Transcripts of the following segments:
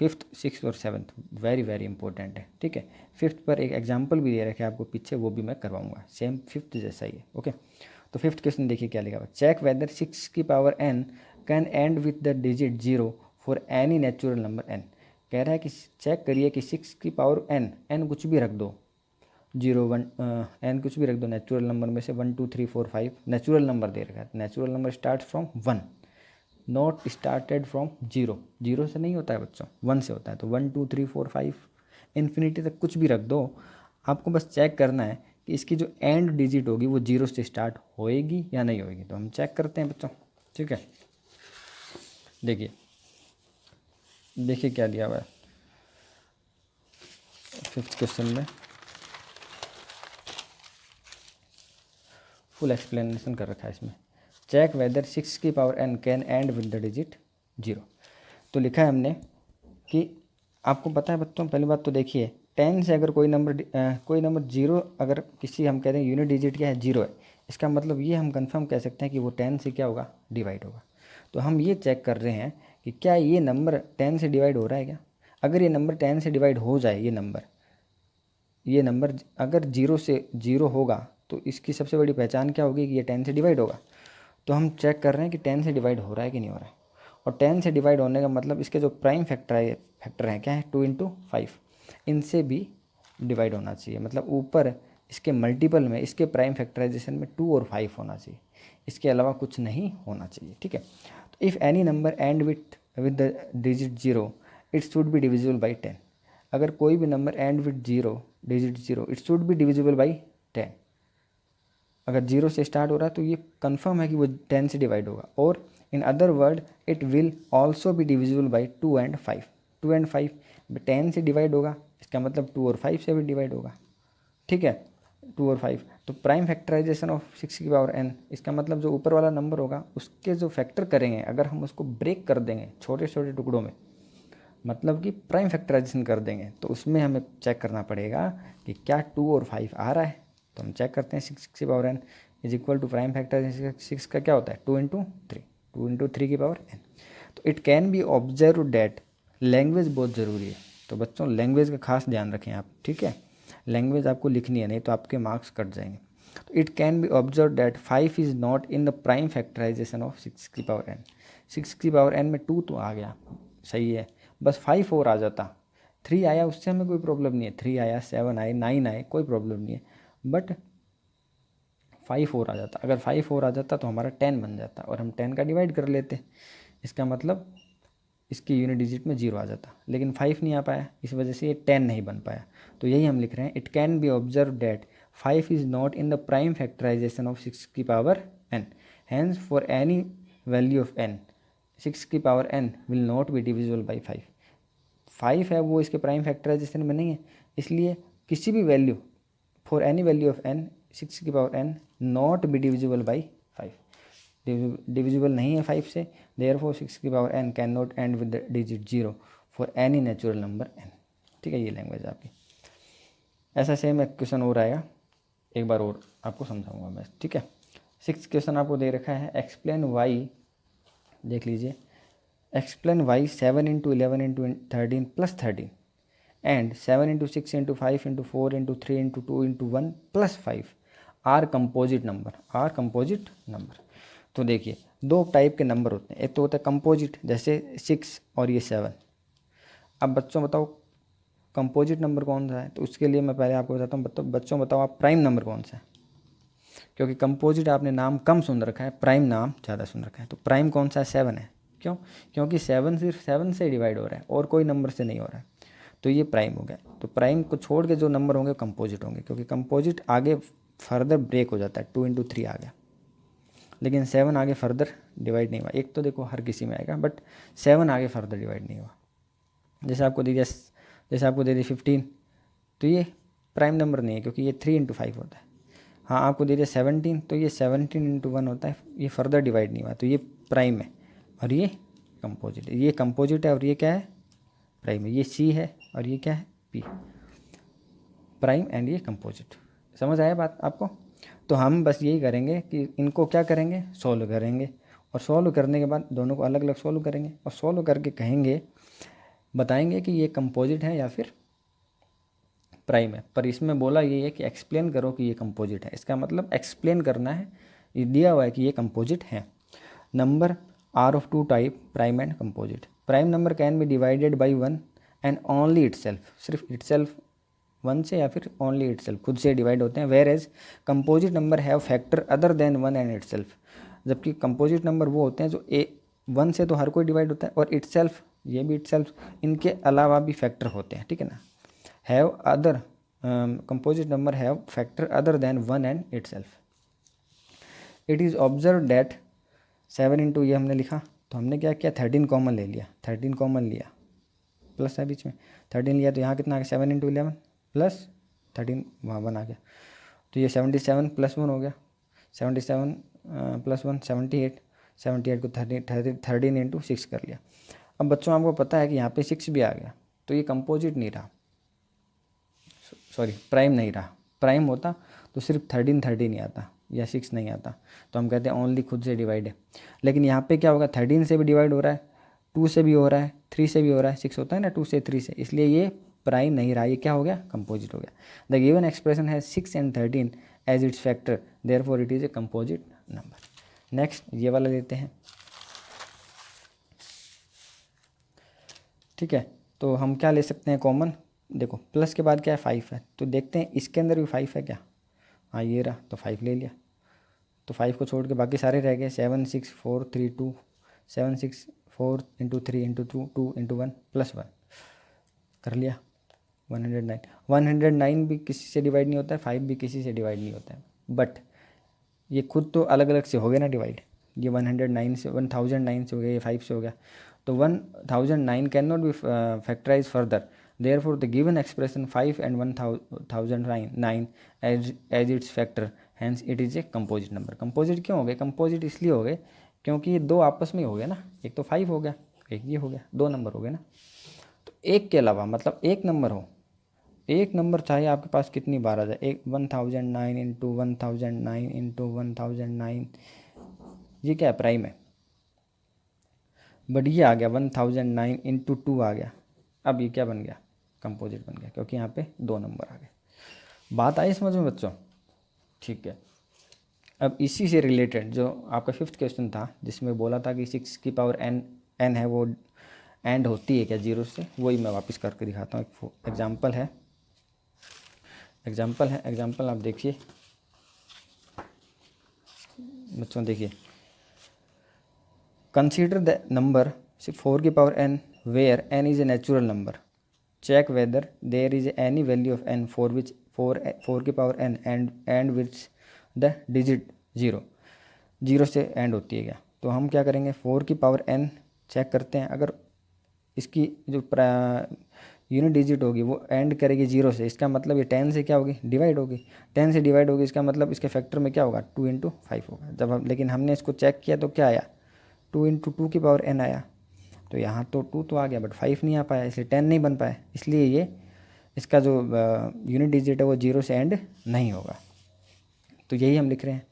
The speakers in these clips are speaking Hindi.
फिफ्थ, सिक्स और सेवन्थ वेरी वेरी इंपॉर्टेंट है, ठीक है। फिफ्थ पर एक एग्जांपल भी दे रखा है आपको पीछे, वो भी मैं करवाऊंगा, सेम फिफ्थ जैसा ही है, ओके। तो फिफ्थ क्वेश्चन देखिए क्या लिखा हुआ, चेक वेदर 6 की power n can and with the digit 0 for any natural number n। कह रहा है कि चेक करिए कि 6 की पावर n कुछ भी रख दो, 0 1 n कुछ भी रख दो नेचुरल नंबर में से, 1 2 3 4 5 नेचुरल नंबर दे रखा है। Natural number start from 1, not started from 0, 0 से नहीं होता है बच्चों, 1 से होता है। तो 1 2 3 4 5 इन्फिनिटी तक कुछ भी रख दो, आपको बस चेक करना है कि इसकी जो एंड डिजिट होगी वो 0 से स्टार्ट होएगी या नहीं होएगी। तो हम चेक करते हैं बच्चों, ठीक है। देखिए देखिए क्या दिया हुआ है फिफ्थ क्वेश्चन में, फुल एक्सप्लेनेशन कर रखा है इसमें। चेक वेदर 6 की power n can and with the digit 0। तो लिखा है हमने कि आपको पता है बच्चों, पहली बात तो देखिए 10 से अगर कोई नंबर 0, अगर किसी हम कह रहे हैं यूनिट डिजिट क्या है 0 है, इसका मतलब ये हम कंफर्म कह सकते हैं कि वो 10 से क्या होगा, डिवाइड होगा। तो हम ये चेक कर रहे हैं कि क्या ये नंबर 10 से डिवाइड हो रहा है क्या। अगर ये नंबर 10 से डिवाइड हो जाए, ये नंबर अगर 0 से 0 होगा, तो इसकी सबसे बड़ी पहचान क्या होगी कि ये 10 से डिवाइड होगा। तो हम चेक कर रहे हैं कि 10 से डिवाइड हो रहा है कि नहीं हो रहा है। और 10 से डिवाइड होने का मतलब इसके जो प्राइम फैक्टर है क्या है, 2 × 5, इनसे भी डिवाइड होना चाहिए। मतलब ऊपर इसके मल्टीपल में, इसके प्राइम फैक्टराइजेशन में 2 और 5 होना चाहिए, इसके अलावा कुछ नहीं होना चाहिए, ठीक है। तो if any number and with the digit 0 it should be divisible by 10। अगर कोई भी number and with 0 digit 0 it should be divisible by 10। अगर 0 से स्टार्ट हो रहा है तो ये कंफर्म है कि वो 10 से डिवाइड होगा। और in other word it will also be divisible by 2 and 5। 2 and 5 10 से डिवाइड होगा, इसका मतलब 2 और 5 से भी डिवाइड होगा, ठीक है। 2 और 5, तो प्राइम फैक्टराइजेशन ऑफ 6 की पावर n, इसका मतलब जो ऊपर वाला नंबर होगा उसके जो फैक्टर करेंगे, अगर हम उसको ब्रेक कर देंगे छोटे छोटे टुकड़ों में, मतलब कि प्राइम फैक्टराइजेशन कर देंगे, तो उसमें हमें चेक करना पड़ेगा कि क्या 2 और 5 आ रहा है। तो हम चेक करते हैं 6 की power n is equal to prime factorisation 6 का क्या होता है 2 × 3, 2 × 3 की पावर n। तो it can be observe that, language बहुत ज़रूरी है, तो बच्चों लैंग्वेज का खास ध्यान रखें आप, ठीक है। लैंग्वेज आपको लिखनी है, नहीं तो आपके मार्क्स कट जाएंगे। तो it can be observe that 5 is not in the prime factorisation of 6 की पावर n। 6 की पावर n में 2 तो आ गया, सही है, बस 5 और आ जाता, 3 आया उससे हमें कोई प्रॉब्लम नहीं है, 3 आया 7 आए 9 आए कोई प्रॉब्लम नहीं है, बट 5 और आ जाता। अगर 5 और आ जाता तो हमारा 10 बन जाता और हम 10 का डिवाइड कर लेते, इसका मतलब इसकी यूनिट डिजिट में 0 आ जाता, लेकिन 5 नहीं आ पाया, इस वजह से ये 10 नहीं बन पाया। तो यही हम लिख रहे हैं, it can be observe that 5 is not in the prime factorisation of 6 की power n, hence for any value of n 6 की power n will not be divisible by 5। 5 है वो इसके प्राइम फैक्टराइजेशन में नहीं है, इसलिए किसी भी value, for any value of n 6 की power n not be divisible by 5, divisible नहीं है 5 से, देयरफॉर 6 की power n can not and with the digit 0 for any natural number n, ठीक है। ये लैंग्वेज आपकी। ऐसा सेम एक क्वेश्चन और आएगा, एक बार और आपको समझाऊंगा मैं, ठीक है। 6th क्वेश्चन आपको दे रखा है, एक्सप्लेन वाई, देख लीजिए, explain why 7 × 11 × 13 + 13 and 7 × 6 × 5 × 4 × 3 × 2 × 1 + 5 are composite number. तो देखिए दो टाइप के नंबर होते हैं, एक तो होता है कंपोजिट, जैसे 6 और ये 7। अब बच्चों बताओ कंपोजिट नंबर कौन सा है, तो उसके लिए मैं पहले आपको बताता हूँ, बच्चों बताओ आप प्राइम नंबर कौन सा है, क्योंकि कंपोजिट आपने नाम कम सुन रखा है, प्राइम नाम ज़्यादा सुन रखा है। तो प्राइम कौन सा है, 7 है, क्यों, क्योंकि 7 सिर्फ 7 से डिवाइड हो रहा है और कोई नंबर से नहीं हो रहा है, तो ये प्राइम हो गया। तो प्राइम को छोड़ के जो नंबर होंगे कंपोजिट होंगे, क्योंकि कंपोजिट आगे फर्दर ब्रेक हो जाता है, 2 × 3 आ गया, लेकिन 7 आगे फर्दर डिवाइड नहीं हुआ। एक तो देखो हर किसी में आएगा, बट 7 आगे फर्दर डिवाइड नहीं हुआ। जैसे आपको दे दिया 15, तो ये प्राइम नंबर नहीं है, क्योंकि ये 3 × 5 होता है। हाँ आपको दे दिया 17, तो ये 17 × 1 होता है, ये फर्दर डिवाइड नहीं हुआ, तो ये प्राइम है और ये कंपोजिट है। ये कंपोजिट है और ये क्या है, प्राइम है। ये सी है और ये क्या है, पी, प्राइम एंड ये कंपोजिट। समझ आया बात आपको। तो हम बस यही करेंगे कि इनको क्या करेंगे, सॉल्व करेंगे, और सॉल्व करने के बाद दोनों को अलग अलग सॉल्व करेंगे, और सॉल्व करके कहेंगे बताएंगे कि ये कंपोजिट है या फिर प्राइम है। पर इसमें बोला ये है कि एक्सप्लेन करो कि ये कंपोजिट है, इसका मतलब एक्सप्लेन करना है, ये दिया हुआ है कि ये कंपोजिट है। Number are of two type, prime and composite. Prime number can be divided by one and only itself, सिर्फ इटसेल्फ वन से या फिर ओनली इटसेल्फ, खुद से डिवाइड होते हैं। Whereas composite number have factor other than one and itself, जबकि कंपोजिट नंबर वो होते हैं जो वन से तो हर कोई डिवाइड होता है, और इटसेल्फ, ये भी इटसेल्फ, इनके अलावा भी फैक्टर होते हैं, ठीक है ना। Have other, composite number have factor other than one and itself. It is observe that 7 into, ये हमने लिखा तो हमने क्या किया, 13 कॉमन ले लिया, 13 कॉमन लिया, प्लस है बीच में, 13 लिया तो यहाँ कितना आ गया, 7 इंटू 11 प्लस 13, वहाँ 1 आ गया, तो ये 77 प्लस 1 हो गया, 77 प्लस 1 78, 78 को 13 इंटू 6 कर लिया। अब बच्चों आपको पता है कि यहाँ पे 6 भी आ गया, तो ये कंपोजिट नहीं रहा, सॉरी प्राइम नहीं रहा। प्राइम होता तो सिर्फ 13 ही आता या 6 नहीं आता, तो हम कहते हैं ओनली खुद से डिवाइड है। लेकिन यहाँ पे क्या होगा, 13 से भी डिवाइड हो रहा है, 2 से भी हो रहा है, 3 से भी हो रहा है, 6 होता है ना 2 से 3 से, इसलिए ये प्राइम नहीं रहा, ये क्या हो गया, कंपोजिट हो गया। द गिवन एक्सप्रेशन है 6 and 13 as its factor, therefore it is a composite number. Next ये वाला लेते हैं, ठीक है। तो हम क्या ले सकते हैं कॉमन, देखो प्लस के बाद क्या है 5 है, तो देखते हैं इसके अंदर भी 5 है क्या, हाँ ये रहा, तो 5 ले लिया, तो 5 को छोड़ के बाकी सारे रह गए, 7 6 4 3 2, 7 6 4 इंटू 3 इंटू 2 2 इंटू 1 प्लस 1 कर लिया, 109। 109 भी किसी से डिवाइड नहीं होता है, 5 भी किसी से डिवाइड नहीं होता है, बट ये खुद तो अलग अलग से हो गया ना डिवाइड, ये 109 से 1009 से हो गया, ये 5 से हो गया, तो 1009 can not be factorise further, therefore the given expression 5 and 1009 as its factor, hence it is a composite number. Composite क्यों हो गए, कंपोजिट इसलिए हो गए क्योंकि ये दो आपस में हो गए ना, एक तो 5 हो गया, एक ये हो गया, 2 नंबर हो गए ना। तो एक के अलावा मतलब एक नंबर हो, एक नंबर चाहे आपके पास कितनी बार आ जाए, एक 1009 इंटू 1009 इंटू 1009, ये क्या है, प्राइम है। बट ये आ गया 1009 इंटू 2 आ गया, अब ये क्या बन गया, कंपोजिट बन गया, क्योंकि यहाँ पे 2 नंबर आ गए। बात आई समझ में बच्चों, ठीक है। अब इसी से रिलेटेड जो आपका 5th क्वेश्चन था, जिसमें बोला था कि 6 की पावर n है, वो एंड होती है क्या 0 से, वही मैं वापस करके दिखाता हूँ। एक एग्जाम्पल है, एग्जाम्पल आप देखिए बच्चों, देखिए, कंसीडर द नंबर 4 की power n where n is a natural number, check whether there is any value of n for which 4 की power n end which the digit 0 से एंड होती है क्या। तो हम क्या करेंगे, 4 की पावर n चेक करते हैं, अगर इसकी जो यूनिट डिजिट होगी वो एंड करेगी 0 से, इसका मतलब ये 10 से क्या होगी, डिवाइड होगी, 10 से डिवाइड होगी, इसका मतलब इसके फैक्टर में क्या होगा, 2 इंटू 5 होगा। जब हम, लेकिन हमने इसको चेक किया तो क्या आया, 2 इंटू 2 की पावर n आया, तो यहाँ तो 2 तो आ गया बट 5 नहीं आ पाया, इसलिए 10 नहीं बन पाया, इसलिए ये इसका जो यूनिट डिजिट है वो 0 से एंड नहीं होगा। तो यही हम लिख रहे हैं,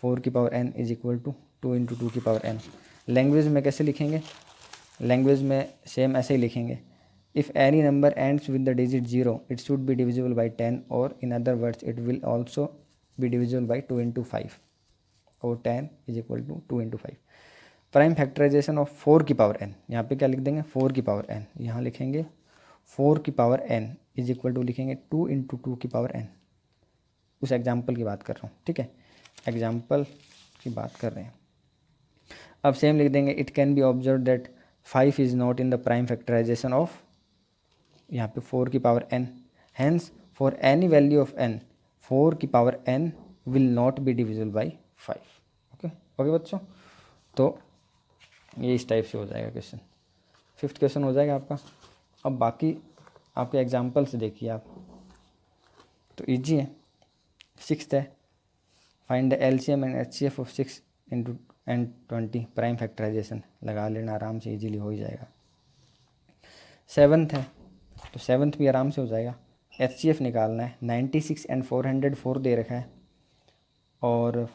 4 की power n is equal to 2 into 2 की पावर n। लैंग्वेज में कैसे लिखेंगे, लैंग्वेज में सेम ऐसे ही लिखेंगे, if any number ends with the digit 0 it should be divisible by 10, और in other words it will also be divisible by 2 into 5, और 10 is equal to 2 into 5। Prime factorisation of 4 की पावर n, यहाँ पे क्या लिख देंगे, 4 की पावर n, यहाँ लिखेंगे 4 की power n is equal to लिखेंगे 2 इंटू 2 की पावर n। उस एग्जाम्पल की बात कर रहा हूँ, ठीक है, एग्जाम्पल की बात कर रहे हैं। अब सेम लिख देंगे, it can be observe that 5 is not in the prime factorisation of, यहाँ पे 4 की power n, hence for any value of n 4 की power n will not be divisible by 5। Okay बच्चों, तो ये इस टाइप से हो जाएगा क्वेश्चन, 5th क्वेश्चन हो जाएगा आपका। अब बाकी आपके एग्जाम्पल से देखिए आप, तो ईजी है। 6th है, find the LCM and HCF of 6 into and 20, prime factorisation लगा लेना आराम से, इजीली हो ही जाएगा। 7th है, तो 7th भी आराम से हो जाएगा, एचसीएफ निकालना है, 96 एंड 404 दे रखा है, और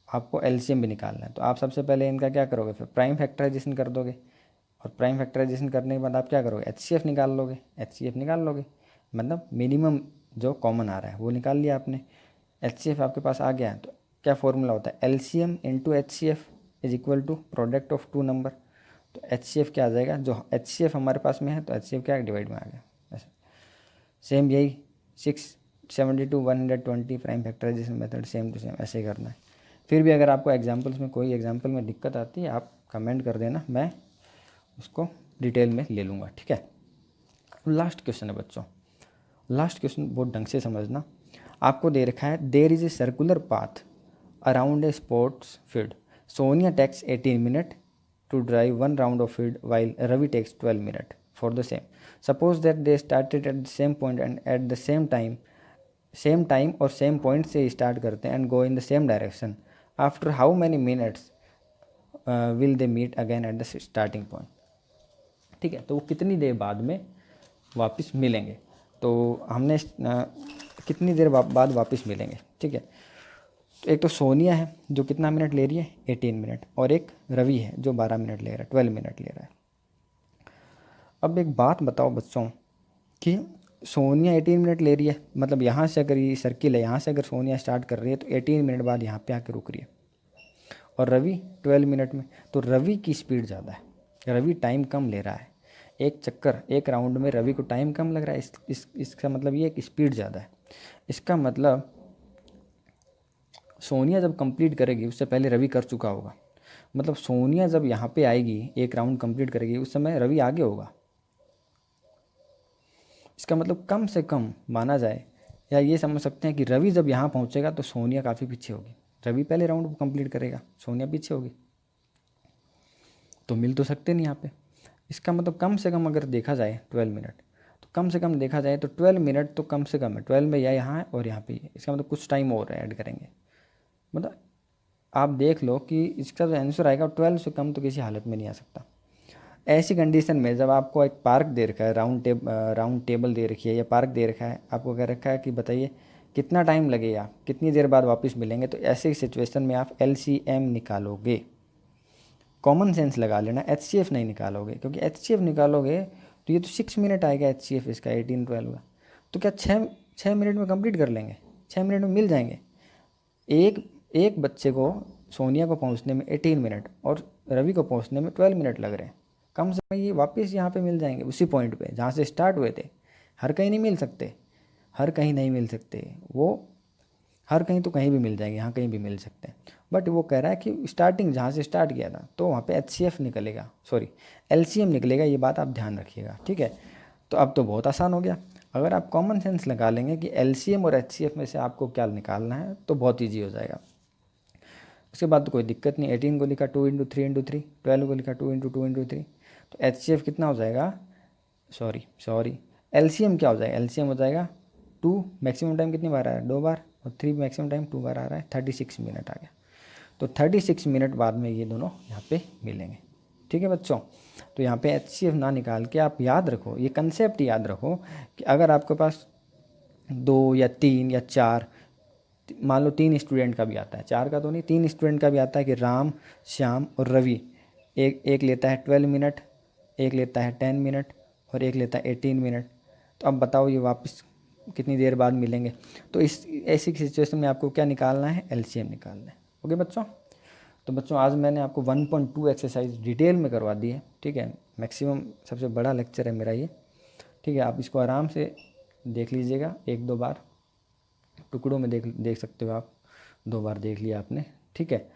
आपको एलसीएम भी निकालना है। तो आप सबसे पहले इनका क्या करोगे, फिर प्राइम फैक्टराइजेशन कर दोगे, और प्राइम फैक्टराइजेशन करने के बाद आप क्या करोगे, HCF निकाल लोगे, HCF निकाल लोगे, मतलब मिनिमम जो कॉमन आ रहा है वो निकाल लिया आपने। HCF आपके पास आ गया, तो क्या फॉर्मूला होता है, LCM into HCF is equal to product of two number. तो HCF क्या आ जाएगा, जो HCF हमारे पास में है तो HCF क्या डिवाइड में आ गया ऐसा। सेम यही 672 120 prime factorisation method same to same ऐसे ही करना है। फिर भी अगर आपको एग्जांपल्स में कोई एग्जांपल में दिक्कत आती है आप कमेंट कर देना, मैं उसको डिटेल में ले लूँगा, ठीक है। लास्ट क्वेश्चन है बच्चों, लास्ट क्वेश्चन बहुत ढंग से समझना। आपको दे रखा है there is a circular path around a sports field, Sonia takes 18 minute to drive 1 round of field while Ravi takes 12 minutes for the same. Suppose that they started at the same point and at the same time और same point से start करते हैं and go in the same direction. After how many minutes will they meet again at the starting point? ठीक है, तो वो कितनी देर बाद में वापस मिलेंगे, तो हमने कितनी देर बाद वापस मिलेंगे, ठीक है। तो एक तो सोनिया है जो कितना मिनट ले रही है 18 मिनट, और एक रवि है जो 12 मिनट ले रहा है, 12 मिनट ले रहा है। अब एक बात बताओ बच्चों कि सोनिया 18 मिनट ले रही है, मतलब यहाँ से अगर ये सर्किल है, यहाँ से अगर सोनिया स्टार्ट कर रही है तो 18 मिनट बाद यहाँ पे आके रुक रही है, और रवि 12 मिनट में, तो रवि की स्पीड ज़्यादा है, रवि टाइम कम ले रहा है, एक चक्कर एक राउंड में रवि को टाइम कम लग रहा है। इसका मतलब ये है कि स्पीड ज़्यादा है। इसका मतलब सोनिया जब कंप्लीट करेगी उससे पहले रवि कर चुका होगा, मतलब सोनिया जब यहाँ पे आएगी एक राउंड कंप्लीट करेगी उस समय रवि आगे होगा। इसका मतलब कम से कम माना जाए या ये समझ सकते हैं कि रवि जब यहाँ पहुँचेगा तो सोनिया काफ़ी पीछे होगी, रवि पहले राउंड को कंप्लीट करेगा, सोनिया पीछे होगी, तो मिल तो सकते नहीं यहाँ पे। इसका मतलब कम से कम अगर देखा जाए 12 मिनट, तो कम से कम देखा जाए तो 12 मिनट तो कम से कम है, 12 में या यहाँ है और यहाँ पे है, इसका मतलब कुछ टाइम और ऐड करेंगे। मतलब आप देख लो कि इसका जो आंसर आएगा 12 से कम तो किसी हालत में नहीं आ सकता। ऐसी कंडीशन में जब आपको एक पार्क दे रखा है, राउंड टेबल दे रखी है या पार्क दे रखा है, आपको कह रखा है कि बताइए कितना टाइम लगेगा, कितनी देर बाद वापस मिलेंगे, तो ऐसे सिचुएशन में आप LCM निकालोगे। कॉमन सेंस लगा लेना, HCF नहीं निकालोगे, क्योंकि HCF निकालोगे तो ये तो 6 मिनट आएगा HCF इसका 18 12 का, तो क्या 6 मिनट में कंप्लीट कर लेंगे, 6 मिनट में मिल जाएंगे। एक बच्चे को सोनिया को पहुंचने में 18 मिनट और रवि को पहुंचने में 12 मिनट लग रहे हैं, कम से कम ये वापस यहाँ पे मिल जाएंगे उसी पॉइंट पे जहाँ से स्टार्ट हुए थे। हर कहीं नहीं मिल सकते, हर कहीं नहीं मिल सकते, वो हर कहीं तो कहीं भी मिल जाएंगे, यहाँ कहीं भी मिल सकते हैं, बट वो कह रहा है कि स्टार्टिंग जहाँ से स्टार्ट किया था तो वहाँ पे HCF निकलेगा, सॉरी LCM निकलेगा, ये बात आप ध्यान रखिएगा, ठीक है। तो अब तो बहुत आसान हो गया, अगर आप कॉमन सेंस लगा लेंगे कि LCM और HCF में से आपको क्या निकालना है तो बहुत ईजी हो जाएगा। उसके बाद तो कोई दिक्कत नहीं, 18 को लिखा 2 × 3 × 3, 12 को लिखा 2 × 2 × 3, तो HCF कितना हो जाएगा, सॉरी LCM क्या हो जाएगा, LCM हो जाएगा 2, मैक्सिमम टाइम कितनी बार आ रहा है 2 बार, और 3 मैक्सिमम टाइम 2 बार आ रहा है, 36 मिनट आ गया। तो 36 मिनट बाद में ये दोनों यहाँ पे मिलेंगे, ठीक है बच्चों। तो यहाँ पे HCF ना निकाल के आप याद रखो, ये कंसेप्ट याद रखो कि अगर आपके पास 2 या 3 या 4, मान लो 3 स्टूडेंट का भी आता है, 4 का तो नहीं, 3 स्टूडेंट का भी आता है कि राम, श्याम और रवि, एक लेता है 12 मिनट, एक लेता है 10 मिनट और एक लेता है 18 मिनट, तो अब बताओ ये वापस कितनी देर बाद मिलेंगे। तो इस ऐसी सिचुएशन में आपको क्या निकालना है, LCM निकालना है। ओके बच्चों, तो बच्चों आज मैंने आपको 1.2 एक्सरसाइज डिटेल में करवा दी है, ठीक है। मैक्सिमम सबसे बड़ा लेक्चर है मेरा ये, ठीक है। आप इसको आराम से देख लीजिएगा, 1-2 बार टुकड़ों में देख सकते हो आप, 2 बार देख लिया आपने, ठीक है।